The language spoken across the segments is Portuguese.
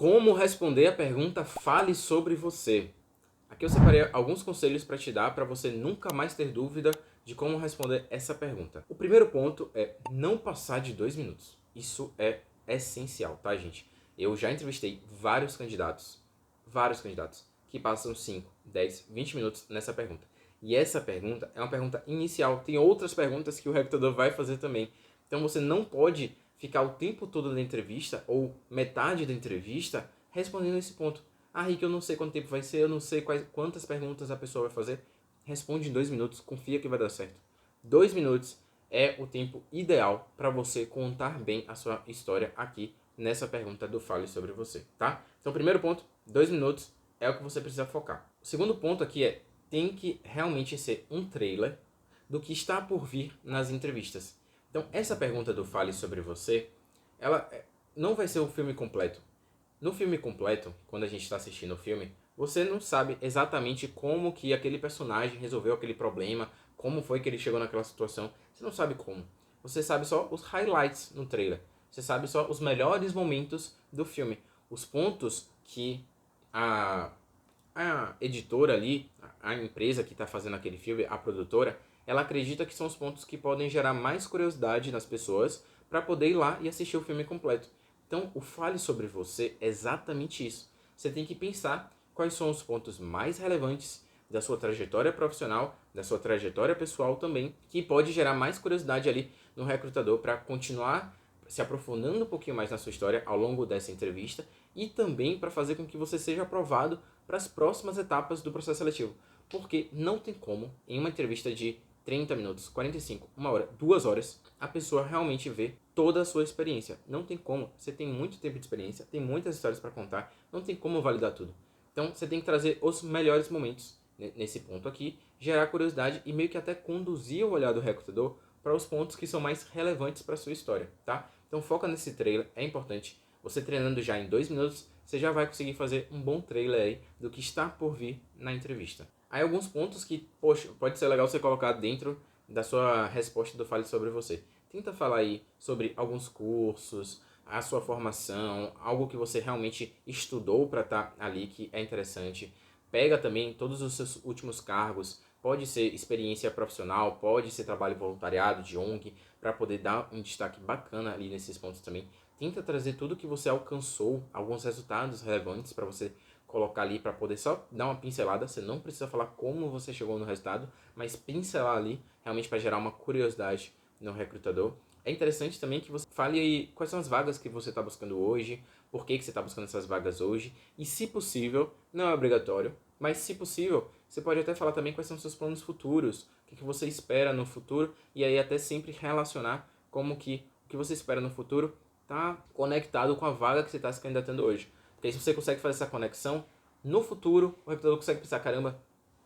Como responder a pergunta "Fale sobre você". Aqui eu separei alguns conselhos para te dar para você nunca mais ter dúvida de como responder essa pergunta. O primeiro ponto é não passar de 2 minutos. Isso é essencial, tá, gente? Eu já entrevistei vários candidatos que passam 5, 10, 20 minutos nessa pergunta. E essa pergunta é uma pergunta inicial. Tem outras perguntas que o recrutador vai fazer também. Então você não pode ficar o tempo todo na entrevista ou metade da entrevista respondendo esse ponto. Ah, Rick, eu não sei quanto tempo vai ser, eu não sei quantas perguntas a pessoa vai fazer. Responde em 2 minutos, confia que vai dar certo. 2 minutos é o tempo ideal para você contar bem a sua história aqui nessa pergunta do Fale Sobre Você, tá? Então, primeiro ponto, 2 minutos é o que você precisa focar. O segundo ponto aqui é, tem que realmente ser um trailer do que está por vir nas entrevistas. Então, essa pergunta do Fale Sobre Você, ela não vai ser o filme completo. No filme completo, quando a gente está assistindo o filme, você não sabe exatamente como que aquele personagem resolveu aquele problema, como foi que ele chegou naquela situação. Você não sabe como. Você sabe só os highlights no trailer. Você sabe só os melhores momentos do filme. Os pontos que a, a editora ali, a empresa que está fazendo aquele filme, a produtora, ela acredita que são os pontos que podem gerar mais curiosidade nas pessoas para poder ir lá e assistir o filme completo. Então, o Fale Sobre Você é exatamente isso. Você tem que pensar quais são os pontos mais relevantes da sua trajetória profissional, da sua trajetória pessoal também, que pode gerar mais curiosidade ali no recrutador para continuar se aprofundando um pouquinho mais na sua história ao longo dessa entrevista e também para fazer com que você seja aprovado para as próximas etapas do processo seletivo. Porque não tem como, em uma entrevista de 30 minutos, 45, 1 hora, 2 horas, a pessoa realmente ver toda a sua experiência. Não tem como. Você tem muito tempo de experiência, tem muitas histórias para contar, não tem como validar tudo. Então você tem que trazer os melhores momentos nesse ponto aqui, gerar curiosidade e meio que até conduzir o olhar do recrutador para os pontos que são mais relevantes para a sua história, tá? Então foca nesse trailer, é importante. Você treinando já em 2 minutos, você já vai conseguir fazer um bom trailer aí do que está por vir na entrevista. Aí alguns pontos que, poxa, pode ser legal você colocar dentro da sua resposta do Fale Sobre Você. Tenta falar aí sobre alguns cursos, a sua formação, algo que você realmente estudou para estar ali que é interessante. Pega também todos os seus últimos cargos, pode ser experiência profissional, pode ser trabalho voluntariado de ONG, para poder dar um destaque bacana ali nesses pontos também. Tenta trazer tudo que você alcançou, alguns resultados relevantes para você colocar ali para poder só dar uma pincelada. Você não precisa falar como você chegou no resultado, mas pincelar ali realmente para gerar uma curiosidade no recrutador. É interessante também que você fale aí quais são as vagas que você está buscando hoje, por que você está buscando essas vagas hoje, e se possível, não é obrigatório, mas se possível, você pode até falar também quais são os seus planos futuros, o que você espera no futuro, e aí até sempre relacionar como que o que você espera no futuro está conectado com a vaga que você está se candidatando hoje. Porque aí se você consegue fazer essa conexão, no futuro o recrutador consegue pensar, caramba,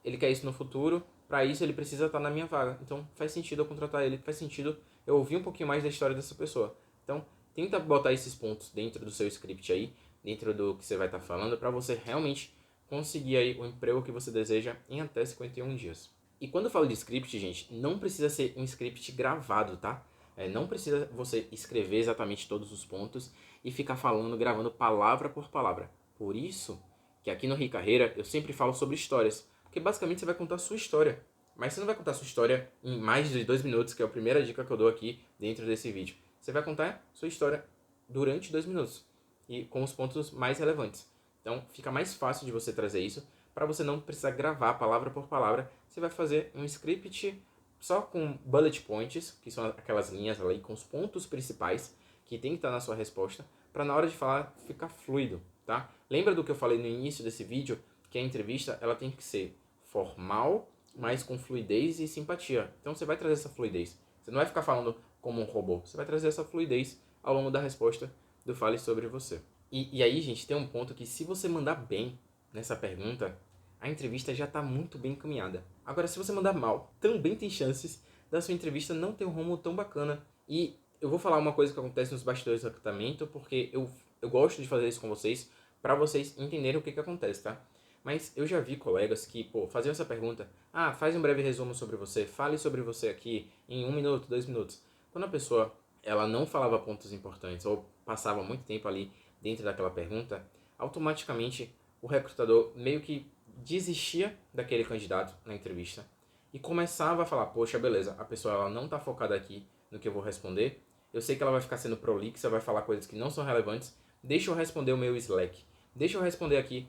ele quer isso no futuro, para isso ele precisa estar na minha vaga. Então faz sentido eu contratar ele, faz sentido eu ouvir um pouquinho mais da história dessa pessoa. Então tenta botar esses pontos dentro do seu script aí, dentro do que você vai estar falando, para você realmente conseguir aí o emprego que você deseja em até 51 dias. E quando eu falo de script, gente, não precisa ser um script gravado, tá? Não precisa você escrever exatamente todos os pontos e ficar falando, gravando palavra por palavra. Por isso que aqui no Rio Carreira eu sempre falo sobre histórias, porque basicamente você vai contar a sua história. Mas você não vai contar a sua história em mais de 2 minutos, que é a primeira dica que eu dou aqui dentro desse vídeo. Você vai contar sua história durante 2 minutos e com os pontos mais relevantes. Então fica mais fácil de você trazer isso para você não precisar gravar palavra por palavra. Você vai fazer um script só com bullet points, que são aquelas linhas ali com os pontos principais que tem que estar na sua resposta, para na hora de falar ficar fluido, tá? Lembra do que eu falei no início desse vídeo, que a entrevista ela tem que ser formal, mas com fluidez e simpatia. Então você vai trazer essa fluidez. Você não vai ficar falando como um robô, você vai trazer essa fluidez ao longo da resposta do Fale Sobre Você. E aí, gente, tem um ponto que se você mandar bem nessa pergunta, a entrevista já está muito bem encaminhada. Agora, se você mandar mal, também tem chances da sua entrevista não ter um rumo tão bacana. E eu vou falar uma coisa que acontece nos bastidores do recrutamento, porque eu gosto de fazer isso com vocês, para vocês entenderem o que acontece, tá? Mas eu já vi colegas que, faziam essa pergunta, faz um breve resumo sobre você, fale sobre você aqui em 1 minuto, 2 minutos. Quando a pessoa, ela não falava pontos importantes, ou passava muito tempo ali dentro daquela pergunta, automaticamente o recrutador meio que desistia daquele candidato na entrevista e começava a falar, poxa, beleza, a pessoa ela não está focada aqui no que eu vou responder, eu sei que ela vai ficar sendo prolixa, vai falar coisas que não são relevantes, deixa eu responder o meu Slack, deixa eu responder aqui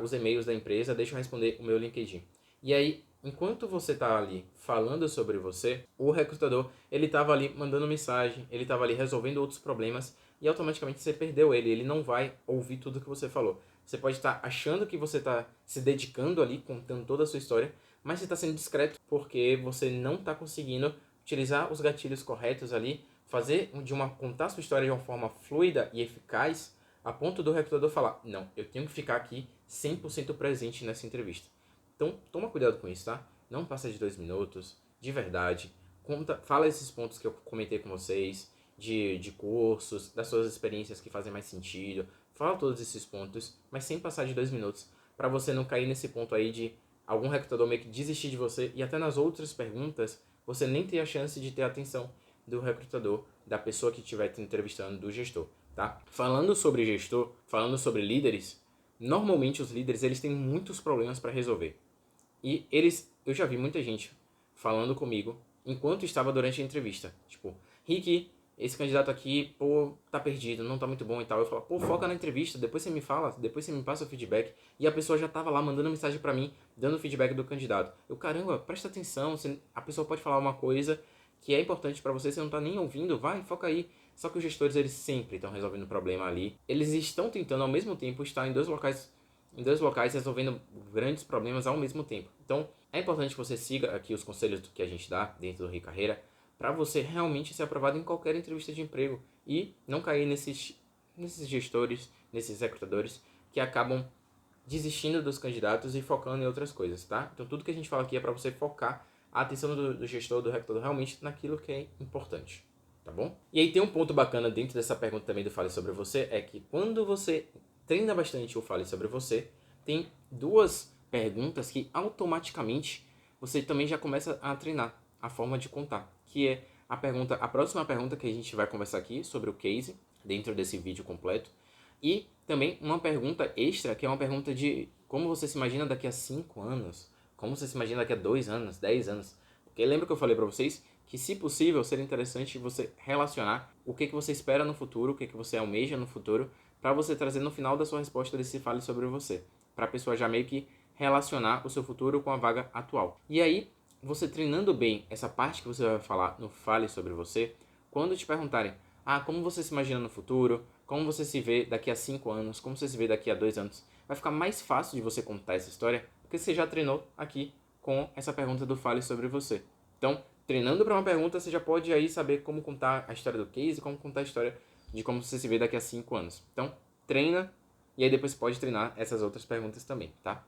os e-mails da empresa, deixa eu responder o meu LinkedIn. E aí, enquanto você está ali falando sobre você, o recrutador, ele estava ali mandando mensagem, ele estava ali resolvendo outros problemas e automaticamente você perdeu ele, ele não vai ouvir tudo que você falou. Você pode estar achando que você está se dedicando ali, contando toda a sua história, mas você está sendo discreto porque você não está conseguindo utilizar os gatilhos corretos ali, contar a sua história de uma forma fluida e eficaz, a ponto do recrutador falar, não, eu tenho que ficar aqui 100% presente nessa entrevista. Então, toma cuidado com isso, tá? Não passa de 2 minutos, de verdade. Fala esses pontos que eu comentei com vocês, de cursos, das suas experiências que fazem mais sentido. Fala todos esses pontos, mas sem passar de 2 minutos, para você não cair nesse ponto aí de algum recrutador meio que desistir de você e até nas outras perguntas você nem ter a chance de ter a atenção do recrutador, da pessoa que estiver te entrevistando, do gestor, tá? Falando sobre gestor, falando sobre líderes, normalmente os líderes eles têm muitos problemas para resolver. E eu já vi muita gente falando comigo enquanto estava durante a entrevista. Tipo, Rick, esse candidato aqui, pô, tá perdido, não tá muito bom e tal. Eu falo, pô, foca na entrevista, depois você me fala, depois você me passa o feedback. E a pessoa já tava lá mandando mensagem pra mim, dando feedback do candidato. Eu, caramba, presta atenção, a pessoa pode falar uma coisa que é importante pra você, você não tá nem ouvindo, vai, foca aí. Só que os gestores, eles sempre estão resolvendo o problema ali. Eles estão tentando, ao mesmo tempo, estar em dois locais resolvendo grandes problemas ao mesmo tempo. Então, é importante que você siga aqui os conselhos que a gente dá dentro do Rio Carreira para você realmente ser aprovado em qualquer entrevista de emprego e não cair nesses gestores, nesses recrutadores que acabam desistindo dos candidatos e focando em outras coisas, tá? Então, tudo que a gente fala aqui é para você focar a atenção do gestor, do recrutador, realmente naquilo que é importante, tá bom? E aí tem um ponto bacana dentro dessa pergunta também do Fale Sobre Você, é que quando você treina bastante o Fale Sobre Você, tem duas perguntas que automaticamente você também já começa a treinar a forma de contar, que é a próxima pergunta que a gente vai conversar aqui sobre o case, dentro desse vídeo completo, e também uma pergunta extra, que é uma pergunta de como você se imagina daqui a 5 anos, como você se imagina daqui a 2 anos, 10 anos. Porque lembra que eu falei para vocês que, se possível, seria interessante você relacionar o que você espera no futuro, o que você almeja no futuro, para você trazer no final da sua resposta desse Fale Sobre Você, para a pessoa já meio que relacionar o seu futuro com a vaga atual. E aí, você treinando bem essa parte que você vai falar no Fale Sobre Você, quando te perguntarem, como você se imagina no futuro, como você se vê daqui a 5 anos, como você se vê daqui a 2 anos, vai ficar mais fácil de você contar essa história, porque você já treinou aqui com essa pergunta do Fale Sobre Você. Então, treinando para uma pergunta, você já pode aí saber como contar a história do case, como contar a história de como você se vê daqui a 5 anos. Então, treina e aí depois pode treinar essas outras perguntas também, tá?